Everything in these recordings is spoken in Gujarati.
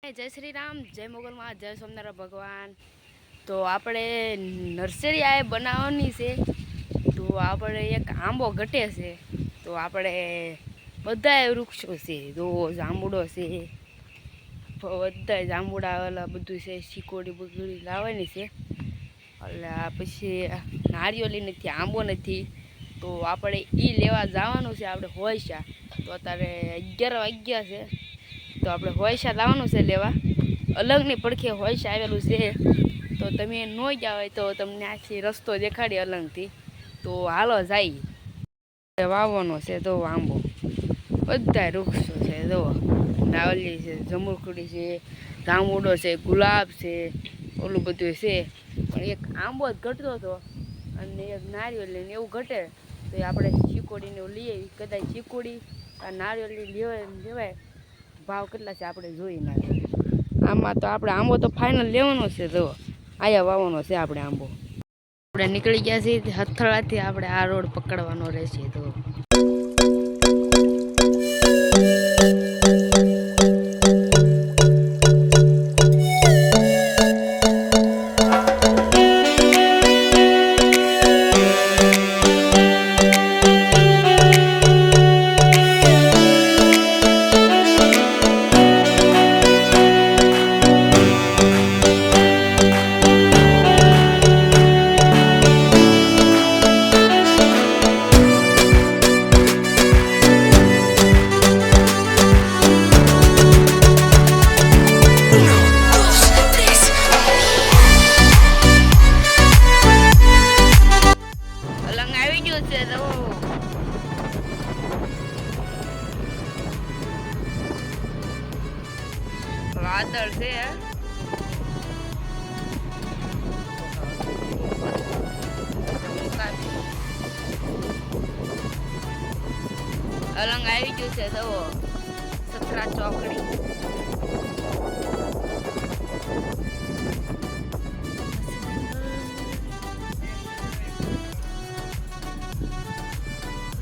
જય શ્રી રામ, જય મોગલમાં, જય સોમનારાયણ ભગવાન. તો આપણે નર્સરી આ બનાવવાની છે. તો આપણે એક આંબો ઘટે છે. તો આપણે બધા વૃક્ષો છે. જો જાંબુડો છે, બધા જાંબુડા વાળા બધું છે. શીકોડી બગડી લાવવાની છે. એટલે પછી નારિયેળી નથી, આંબો નથી. તો આપણે એ લેવા જવાનું છે. આપણે હોયશા તો અત્યારે 11 વાગ્યા છે. તો આપણે હોયશા લાવવાનું છે લેવા. અલગની પડખે હોયશા આવેલું છે. તો તમે ન ગયા હોય તો તમને આખી રસ્તો દેખાડી અલગથી. તો હાલો જાય વાવવાનો છે. તો આંબો બધા વૃક્ષો છે. જો નાવલી છે, જમરૂખડી છે, જાંબુડો છે, ગુલાબ છે, ઓલું બધું છે. પણ એક આંબો જ ઘટતો હતો અને એક નારિયેળ ને એવું ઘટે તો આપણે ચીકોડીને લઈએ. કદાચ ચીકોડી નારિયેળ લેવાય. ભાવ કેટલા છે આપણે જોઈ નાખીએ. આમાં તો આપણે આંબો તો ફાઇનલ લેવાનો છે. જો આયા વાવવાનો છે આપણે આંબો. આપણે નીકળી ગયા છીએ હથળાથી. આપણે આ રોડ પકડવાનો રહેશે. તો વાદળ છે. અલંગ આવી ગયું છે. તો સતરા ચોકડી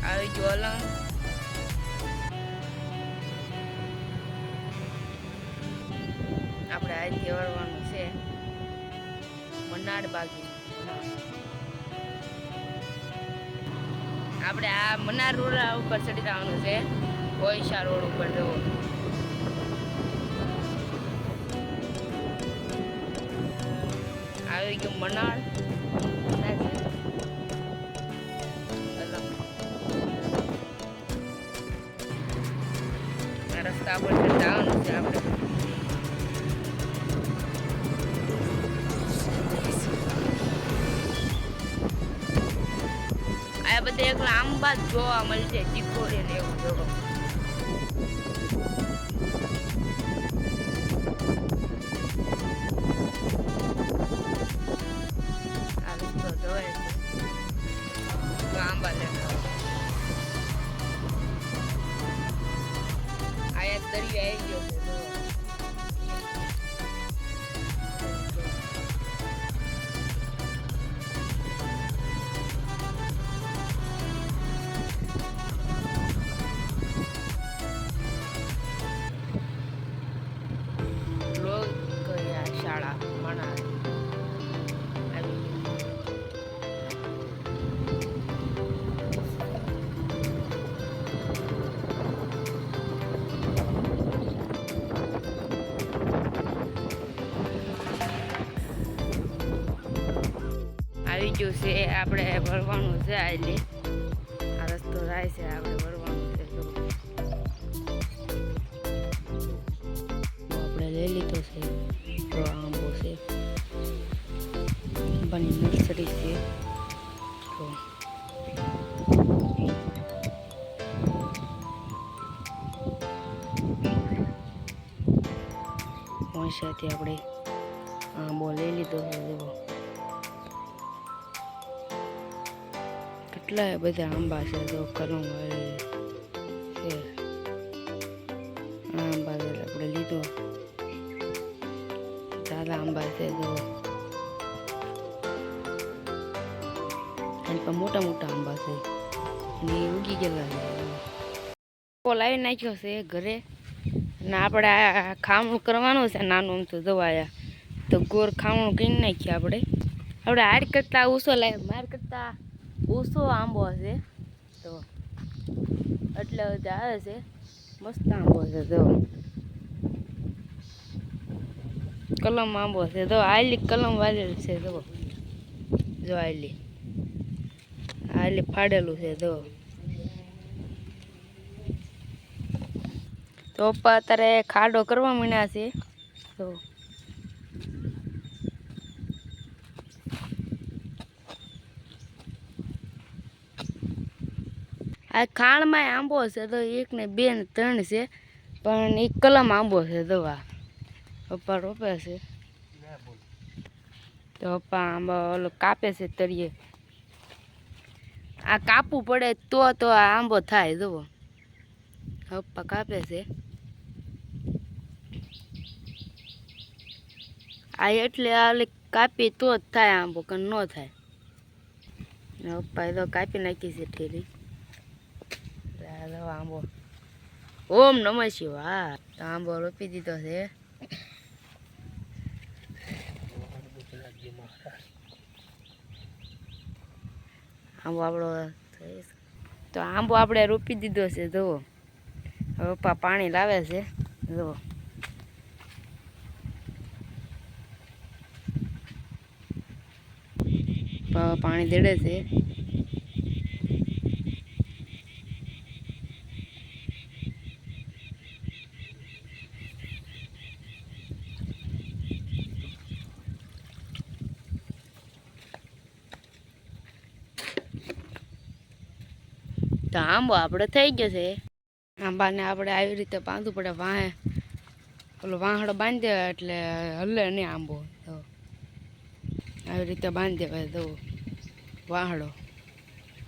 આવી ગયું. અલંગ આપણે અહીંથી વળવાનું છે મનાડ બાગી. આપણે આ મનાર રોડ ઉપર ચડી જવાનું છે. હોયશા રોડ ઉપર જવો. આવી ગયું મનાડ. રસ્તા પર જવાનું છે આપણે. આ બધે એકલા આંબા જ જોવા મળશે. ચીકોડી ને એવું જોવો. આ રસ્તો જોવાય છે. આંબા લેવા આયા દરિયો આવી ગયો છે. શાળા મણા આવી ગયું છે. આપણે ભરવાનું છે. આજે આ રસ્તો જાય છે. આપણે ભરવાનું છે. આપણે લઈ લીધો છે. તો આંબો છે બની નર્સરી છે. તો હોયશાથી આપણે આંબો લઈ લીધો છે. જુઓ કેટલા બધા આંબા છે. તો કલમ વાળી છે. આંબા આપણે લીધો. સારા આંબા છે. જો એની પર મોટા મોટા આંબા છે અને ઉગી ગયેલા છે. લાવી નાખ્યો છે ઘરે. ને આપણે આ ખામણું કરવાનું છે નાનું અમથું દવાયા તો ગોર ખામણું કરી નાખીએ આપણે હાડ કરતાં ઓછો લાગે માર કરતાં ઓછો આંબો હશે તો એટલે બધા આવે છે મસ્ત આંબો છે જો કલમ આંબો છે જો આયલી કલમ વાળેલું છે જો આયલી ફાડેલું છે જો તો પપ્પા અત્યારે ખાડો કરવા માંડ્યા છે તો આ ખાણમાં આંબો છે તો 1 ને 2 ને 3 છે પણ એક કલમ આંબો છે દવા પપ્પા રોપે છે તો પપ્પા આંબા ઓલો કાપે છે તળિયે આ કાપવું પડે તો આ આંબો થાય જુઓ પપ્પા કાપે છે આ એટલે આ કાપી તો જ થાય આંબો કે ન થાય પપ્પાએ તો કાપી નાખી છે ઠેલી આંબો ઓમ નમઃ શિવાય તો આંબો રોપી દીધો છે આંબો આપણો તો આંબો આપણે રોપી દીધો છે જુઓ હવે પપ્પા પાણી લાવે છે જુઓ પાણી દેડે છે તો આંબો આપણે થઈ ગયો છે આંબાને આપણે આવી રીતે બાંધવું પડે વાહે ઓલો વાહડો બાંધી દેવાય એટલે હલે નહીં આંબો તો આવી રીતે બાંધી દેવાય તો વાહડો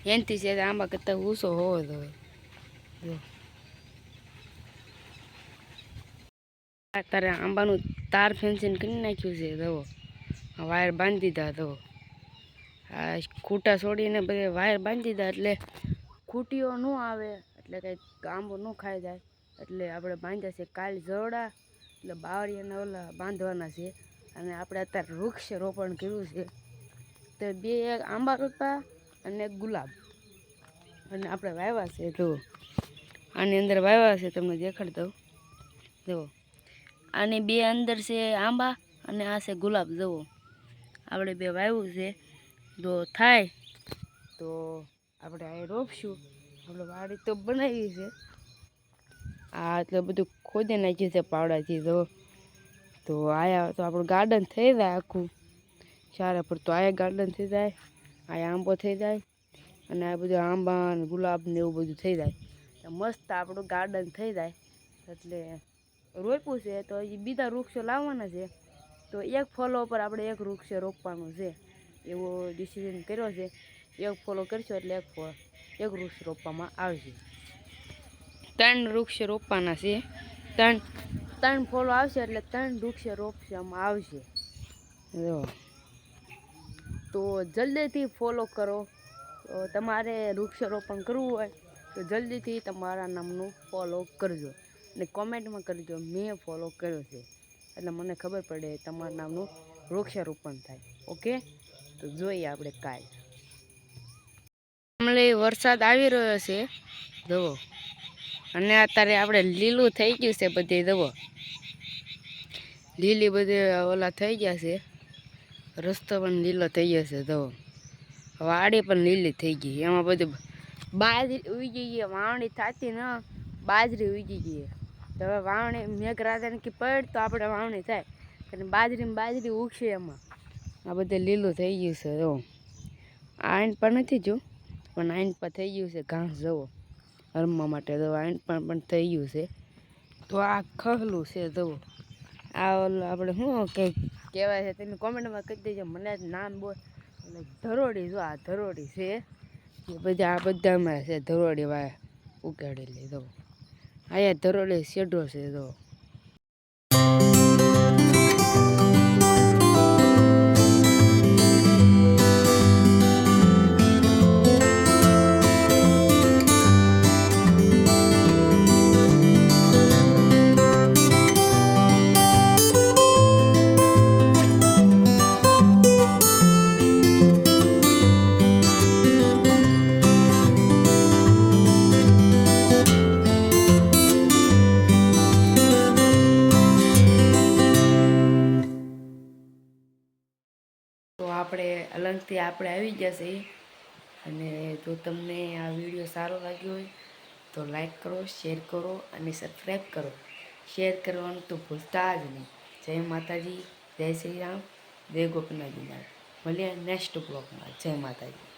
એનાથી છે આંબા કરતાં ઊંચો હોવો તો જો અત્યારે આંબાનું તાર ફેન્સિંગ કરી નાખ્યું છે જુઓ વાયર બાંધી દીધા તો આ ખૂટા છોડીને બધે વાયર બાંધી દીધા એટલે ખૂટીઓ ન આવે એટલે કંઈ આંબો ન ખાઈ જાય એટલે આપણે બાંધ્યા છે કાલ જવડા એટલે બાવળિયાના ઓલા બાંધવાના છે અને આપણે અત્યારે વૃક્ષ રોપણ કર્યું છે તો 2 આંબા રોપ્યા અને 1 ગુલાબ અને આપણે વાવ્યા છે જુઓ આની અંદર વાવ્યા છે તમને દેખાડી દઉં જુઓ આની 2 અંદર છે આંબા અને આ છે ગુલાબ જુઓ આપણે 2 વાવ્યું છે જો થાય તો આપણે આ રોપશું આપણે વાડી તો બનાવી છે આ એટલે બધું ખોદી નાખ્યું છે પાવડાથી તો આયા તો આપણું ગાર્ડન થઈ જાય આખું સારા પર તો આયા ગાર્ડન થઈ જાય આયા આંબો થઈ જાય અને આ બધું આંબા ને ગુલાબ ને એવું બધું થઈ જાય તો મસ્ત આપણું ગાર્ડન થઈ જાય એટલે રોપ્યું છે તો હજી બીજા વૃક્ષો લાવવાના છે તો 1 ફોલો પર આપણે 1 વૃક્ષ રોપવાનું છે એવો ડિસિઝન કર્યો છે 1 ફોલો કરશો એટલે 1 વૃક્ષ રોપવામાં આવશે 3 વૃક્ષ રોપવાના છે 3 ફોલો આવશે એટલે 3 વૃક્ષ રોપવામાં આવશે જો તો જલ્દીથી ફોલો કરો તો તમારે વૃક્ષારોપણ કરવું હોય તો જલ્દીથી તમારા નામનું ફોલો કરજો અને કોમેન્ટમાં કરજો મેં ફોલો કર્યો છે એટલે મને ખબર પડે તમારા નામનું વૃક્ષારોપણ થાય ઓકે તો જોઈએ આપણે કાલ વરસાદ આવી રહ્યો છે જુઓ અને અત્યારે આપણે લીલું થઈ ગયું છે બધે જુઓ લીલી બધે ઓલા થઈ ગયા છે રસ્તો પણ લીલો થઈ ગયો છે જુઓ વાડી પણ લીલી થઈ ગઈ એમાં બધું બાજરી ઉગી ગઈ વાવણી થતી ન બાજરી ઉગી ગઈ તો હવે વાવણી મેઘરાજાને કે પડ તો આપણે વાવણી થાય અને બાજરી ઉગશે એમાં આ બધે લીલું થઈ ગયું છે જો આઈન પણ નથી જો પણ આઈન પર થઈ ગયું છે ઘાસ જવો રમવા માટે તો આઈન પણ થઈ ગયું છે તો આ ખહલું છે જવો આ આપણે શું કંઈક કહેવાય છે તમે કોમેન્ટમાં કહી દેજો મને નામ બોલ એટલે ધરોડી જો આ ધરોડી છે એ બધા આ બધામાં છે ધરોડી વાય ઉગાડેલી જો અહીંયા ધરોડી શેઢો છે જો આપણે અલગથી આપણે આવી ગયા છે. અને જો તમને આ વિડીયો સારો લાગ્યો હોય તો લાઈક કરો, શેર કરો અને સબસ્ક્રાઈબ કરો. શેર કરવાનું તો ભૂલતા જ નહીં. જય માતાજી, જય શ્રી રામ, જય ગોપીનાથજી મહારાજ. મળીએ નેક્સ્ટ બ્લોગમાં. જય માતાજી.